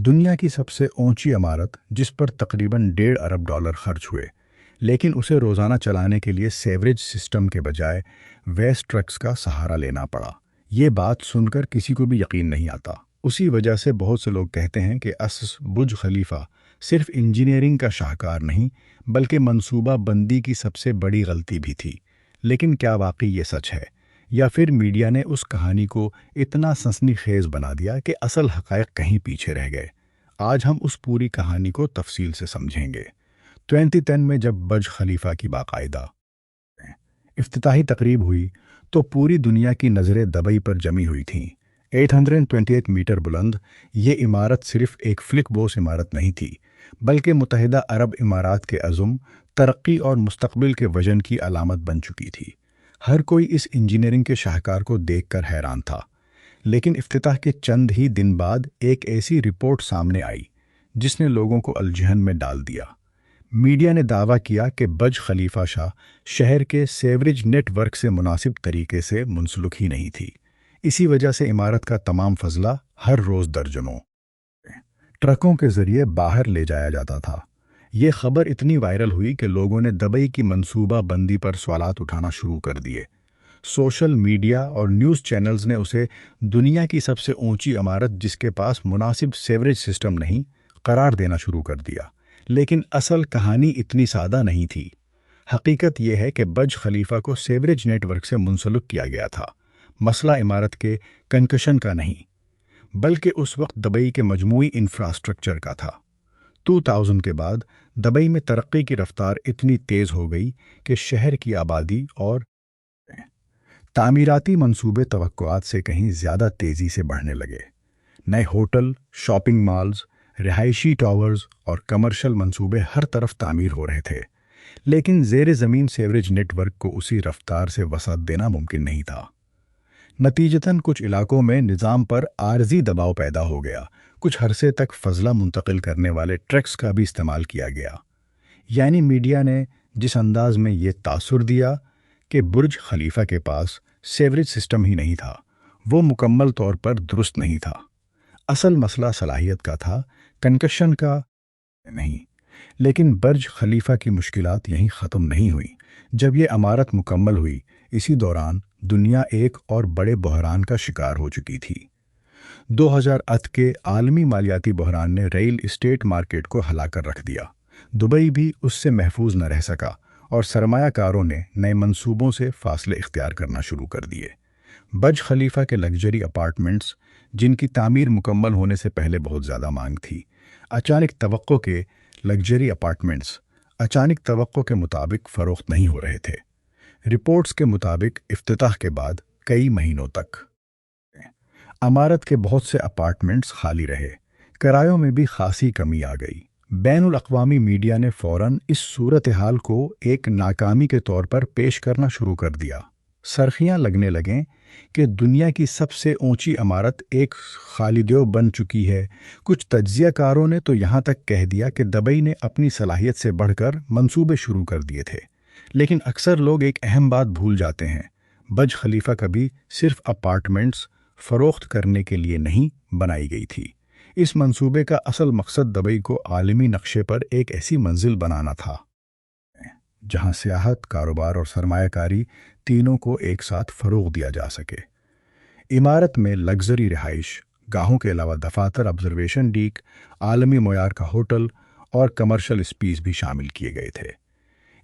دنیا کی سب سے اونچی عمارت جس پر تقریباً $1.5 ارب خرچ ہوئے، لیکن اسے روزانہ چلانے کے لیے سیوریج سسٹم کے بجائے ویسٹ ٹرکس کا سہارا لینا پڑا۔ یہ بات سن کر کسی کو بھی یقین نہیں آتا۔ اسی وجہ سے بہت سے لوگ کہتے ہیں کہ برج خلیفہ صرف انجینئرنگ کا شاہکار نہیں بلکہ منصوبہ بندی کی سب سے بڑی غلطی بھی تھی۔ لیکن کیا واقعی یہ سچ ہے، یا پھر میڈیا نے اس کہانی کو اتنا سنسنی خیز بنا دیا کہ اصل حقائق کہیں پیچھے رہ گئے؟ آج ہم اس پوری کہانی کو تفصیل سے سمجھیں گے۔ 2010 میں جب برج خلیفہ کی باقاعدہ افتتاحی تقریب ہوئی تو پوری دنیا کی نظریں دبئی پر جمی ہوئی تھیں۔ 828 میٹر بلند یہ عمارت صرف ایک فلک بوس عمارت نہیں تھی، بلکہ متحدہ عرب امارات کے عزم، ترقی اور مستقبل کے وژن کی علامت بن چکی تھی۔ ہر کوئی اس انجینئرنگ کے شاہکار کو دیکھ کر حیران تھا۔ لیکن افتتاح کے چند ہی دن بعد ایک ایسی رپورٹ سامنے آئی جس نے لوگوں کو الجھن میں ڈال دیا۔ میڈیا نے دعویٰ کیا کہ برج خلیفہ شاہ شہر کے سیوریج نیٹ ورک سے مناسب طریقے سے منسلک ہی نہیں تھی۔ اسی وجہ سے عمارت کا تمام فضلہ ہر روز درجنوں ٹرکوں کے ذریعے باہر لے جایا جاتا تھا۔ یہ خبر اتنی وائرل ہوئی کہ لوگوں نے دبئی کی منصوبہ بندی پر سوالات اٹھانا شروع کر دیے۔ سوشل میڈیا اور نیوز چینلز نے اسے دنیا کی سب سے اونچی عمارت جس کے پاس مناسب سیوریج سسٹم نہیں قرار دینا شروع کر دیا۔ لیکن اصل کہانی اتنی سادہ نہیں تھی۔ حقیقت یہ ہے کہ برج خلیفہ کو سیوریج نیٹ ورک سے منسلک کیا گیا تھا۔ مسئلہ عمارت کے کنکشن کا نہیں، بلکہ اس وقت دبئی کے مجموعی انفراسٹرکچر کا تھا۔ 2000 کے بعد دبئی میں ترقی کی رفتار اتنی تیز ہو گئی کہ شہر کی آبادی اور تعمیراتی منصوبے توقعات سے کہیں زیادہ تیزی سے بڑھنے لگے۔ نئے ہوٹل، شاپنگ مالز، رہائشی ٹاورز اور کمرشل منصوبے ہر طرف تعمیر ہو رہے تھے، لیکن زیر زمین سیوریج نیٹ ورک کو اسی رفتار سے وسعت دینا ممکن نہیں تھا۔ نتیجتاً کچھ علاقوں میں نظام پر عارضی دباؤ پیدا ہو گیا۔ کچھ عرصے تک فضلہ منتقل کرنے والے ٹرکس کا بھی استعمال کیا گیا۔ یعنی میڈیا نے جس انداز میں یہ تاثر دیا کہ برج خلیفہ کے پاس سیوریج سسٹم ہی نہیں تھا، وہ مکمل طور پر درست نہیں تھا۔ اصل مسئلہ صلاحیت کا تھا، کنکشن کا نہیں۔ لیکن برج خلیفہ کی مشکلات یہیں ختم نہیں ہوئیں۔ جب یہ عمارت مکمل ہوئی، اسی دوران دنیا ایک اور بڑے بحران کا شکار ہو چکی تھی۔ 2008 کے عالمی مالیاتی بحران نے ریل اسٹیٹ مارکیٹ کو ہلا کر رکھ دیا۔ دبئی بھی اس سے محفوظ نہ رہ سکا اور سرمایہ کاروں نے نئے منصوبوں سے فاصلے اختیار کرنا شروع کر دیے۔ برج خلیفہ کے لگژری اپارٹمنٹس، جن کی تعمیر مکمل ہونے سے پہلے بہت زیادہ مانگ تھی، اچانک توقع کے مطابق فروخت نہیں ہو رہے تھے۔ رپورٹس کے مطابق افتتاح کے بعد کئی مہینوں تک عمارت کے بہت سے اپارٹمنٹس خالی رہے۔ کرایوں میں بھی خاصی کمی آ گئی۔ بین الاقوامی میڈیا نے فوراً اس صورتحال کو ایک ناکامی کے طور پر پیش کرنا شروع کر دیا۔ سرخیاں لگنے لگیں کہ دنیا کی سب سے اونچی عمارت ایک خالی دیو بن چکی ہے۔ کچھ تجزیہ کاروں نے تو یہاں تک کہہ دیا کہ دبئی نے اپنی صلاحیت سے بڑھ کر منصوبے شروع کر دیے تھے۔ لیکن اکثر لوگ ایک اہم بات بھول جاتے ہیں۔ برج خلیفہ کبھی صرف اپارٹمنٹس فروخت کرنے کے لیے نہیں بنائی گئی تھی۔ اس منصوبے کا اصل مقصد دبئی کو عالمی نقشے پر ایک ایسی منزل بنانا تھا جہاں سیاحت، کاروبار اور سرمایہ کاری تینوں کو ایک ساتھ فروغ دیا جا سکے۔ عمارت میں لگژری رہائش گاہوں کے علاوہ دفاتر، آبزرویشن ڈیک، عالمی معیار کا ہوٹل اور کمرشل اسپیس بھی شامل کیے گئے تھے۔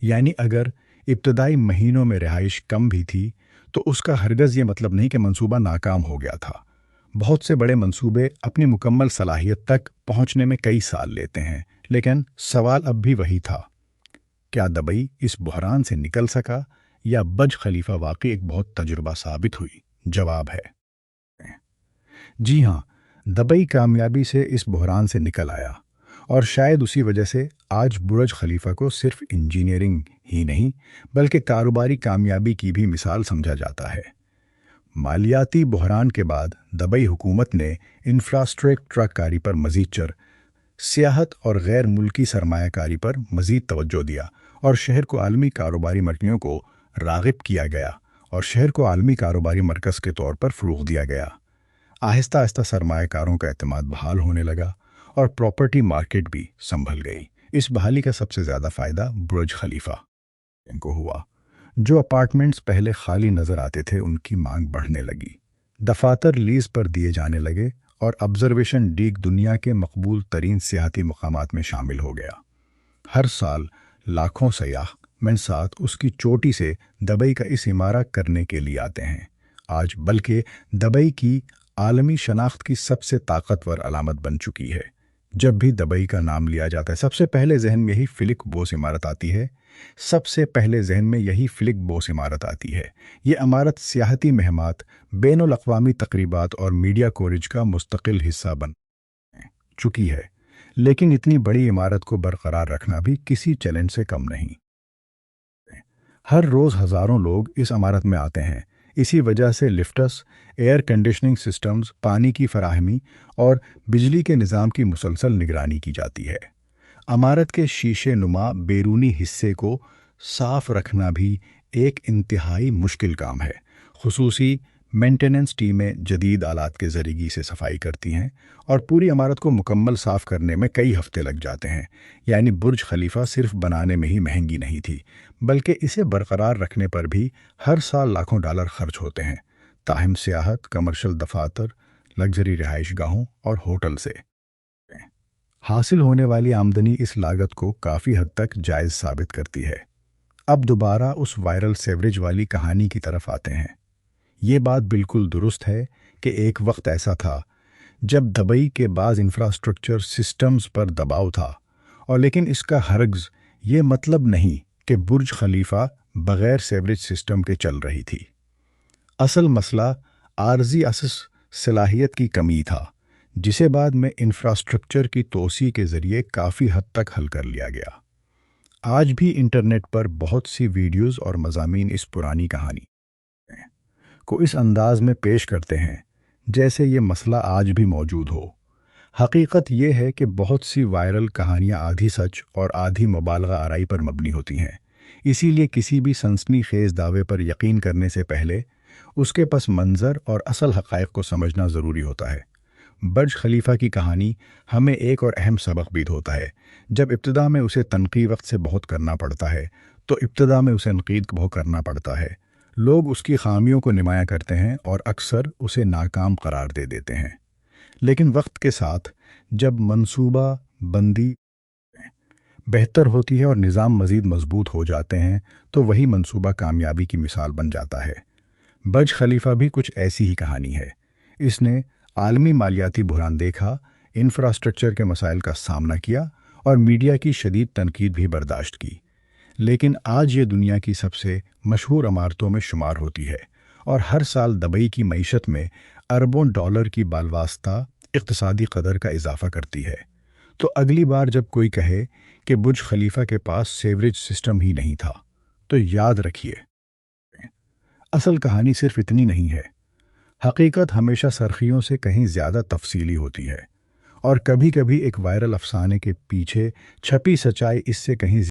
یعنی اگر ابتدائی مہینوں میں رہائش کم بھی تھی تو اس کا ہرگز یہ مطلب نہیں کہ منصوبہ ناکام ہو گیا تھا۔ بہت سے بڑے منصوبے اپنی مکمل صلاحیت تک پہنچنے میں کئی سال لیتے ہیں، لیکن سوال اب بھی وہی تھا، کیا دبئی اس بحران سے نکل سکا یا برج خلیفہ واقعی ایک بہت تجربہ ثابت ہوئی؟ جواب ہے جی ہاں، دبئی کامیابی سے اس بحران سے نکل آیا، اور شاید اسی وجہ سے آج برج خلیفہ کو صرف انجینئرنگ ہی نہیں بلکہ کاروباری کامیابی کی بھی مثال سمجھا جاتا ہے۔ مالیاتی بحران کے بعد دبئی حکومت نے انفراسٹرکچر کاری پر مزید سیاحت اور غیر ملکی سرمایہ کاری پر مزید توجہ دیا، اور شہر کو عالمی کاروباری مرکزوں کو راغب کیا گیا اور شہر کو عالمی کاروباری مرکز کے طور پر فروغ دیا گیا۔ آہستہ آہستہ سرمایہ کاروں کا اعتماد بحال ہونے لگا اور پراپرٹی مارکیٹ بھی سنبھل گئی۔ اس بحالی کا سب سے زیادہ فائدہ برج خلیفہ کو ہوا۔ جو اپارٹمنٹس پہلے خالی نظر آتے تھے ان کی مانگ بڑھنے لگی، دفاتر لیز پر دیے جانے لگے اور آبزرویشن ڈیک دنیا کے مقبول ترین سیاحتی مقامات میں شامل ہو گیا۔ ہر سال لاکھوں سیاح من ساتھ اس کی چوٹی سے دبئی کا اس عمارہ کرنے کے لیے آتے ہیں۔ آج بلکہ دبئی کی عالمی شناخت کی سب سے طاقتور علامت بن چکی ہے۔ جب بھی دبئی کا نام لیا جاتا ہے سب سے پہلے ذہن میں یہی فلک بوس عمارت آتی ہے۔ یہ عمارت سیاحتی مہمات، بین الاقوامی تقریبات اور میڈیا کوریج کا مستقل حصہ بن چکی ہے، لیکن اتنی بڑی عمارت کو برقرار رکھنا بھی کسی چیلنج سے کم نہیں۔ ہر روز ہزاروں لوگ اس عمارت میں آتے ہیں، اسی وجہ سے لفٹس، ایئر کنڈیشننگ سسٹمز، پانی کی فراہمی اور بجلی کے نظام کی مسلسل نگرانی کی جاتی ہے۔ عمارت کے شیشے نما بیرونی حصے کو صاف رکھنا بھی ایک انتہائی مشکل کام ہے۔ خصوصی مینٹیننس ٹیمیں جدید آلات کے ذریعے سے صفائی کرتی ہیں اور پوری عمارت کو مکمل صاف کرنے میں کئی ہفتے لگ جاتے ہیں۔ یعنی برج خلیفہ صرف بنانے میں ہی مہنگی نہیں تھی، بلکہ اسے برقرار رکھنے پر بھی ہر سال لاکھوں ڈالر خرچ ہوتے ہیں۔ تاہم سیاحت، کمرشل دفاتر، لگژری رہائش گاہوں اور ہوٹل سے حاصل ہونے والی آمدنی اس لاگت کو کافی حد تک جائز ثابت کرتی ہے۔ اب دوبارہ اس وائرل سیوریج والی کہانی کی طرف آتے ہیں۔ یہ بات بالکل درست ہے کہ ایک وقت ایسا تھا جب دبئی کے بعض انفراسٹرکچر سسٹمز پر دباؤ تھا، اور لیکن اس کا ہرگز یہ مطلب نہیں کہ برج خلیفہ بغیر سیوریج سسٹم کے چل رہی تھی۔ اصل مسئلہ عارضی اساس صلاحیت کی کمی تھا، جسے بعد میں انفراسٹرکچر کی توسیع کے ذریعے کافی حد تک حل کر لیا گیا۔ آج بھی انٹرنیٹ پر بہت سی ویڈیوز اور مضامین اس پرانی کہانی کو اس انداز میں پیش کرتے ہیں جیسے یہ مسئلہ آج بھی موجود ہو۔ حقیقت یہ ہے کہ بہت سی وائرل کہانیاں آدھی سچ اور آدھی مبالغہ آرائی پر مبنی ہوتی ہیں، اسی لیے کسی بھی سنسنی خیز دعوے پر یقین کرنے سے پہلے اس کے پس منظر اور اصل حقائق کو سمجھنا ضروری ہوتا ہے۔ برج خلیفہ کی کہانی ہمیں ایک اور اہم سبق بھی ہوتا ہے۔ جب ابتدا میں اسے تنقید وقت سے بہت کرنا پڑتا ہے تو ابتدا میں اسے تنقید بہت کرنا پڑتا ہے۔ لوگ اس کی خامیوں کو نمایاں کرتے ہیں اور اکثر اسے ناکام قرار دے دیتے ہیں، لیکن وقت کے ساتھ جب منصوبہ بندی بہتر ہوتی ہے اور نظام مزید مضبوط ہو جاتے ہیں تو وہی منصوبہ کامیابی کی مثال بن جاتا ہے۔ برج خلیفہ بھی کچھ ایسی ہی کہانی ہے۔ اس نے عالمی مالیاتی بحران دیکھا، انفراسٹرکچر کے مسائل کا سامنا کیا اور میڈیا کی شدید تنقید بھی برداشت کی، لیکن آج یہ دنیا کی سب سے مشہور عمارتوں میں شمار ہوتی ہے اور ہر سال دبئی کی معیشت میں اربوں ڈالر کی بالواسطہ اقتصادی قدر کا اضافہ کرتی ہے۔ تو اگلی بار جب کوئی کہے کہ برج خلیفہ کے پاس سیوریج سسٹم ہی نہیں تھا تو یاد رکھیے، اصل کہانی صرف اتنی نہیں ہے۔ حقیقت ہمیشہ سرخیوں سے کہیں زیادہ تفصیلی ہوتی ہے، اور کبھی کبھی ایک وائرل افسانے کے پیچھے چھپی سچائی اس سے کہیں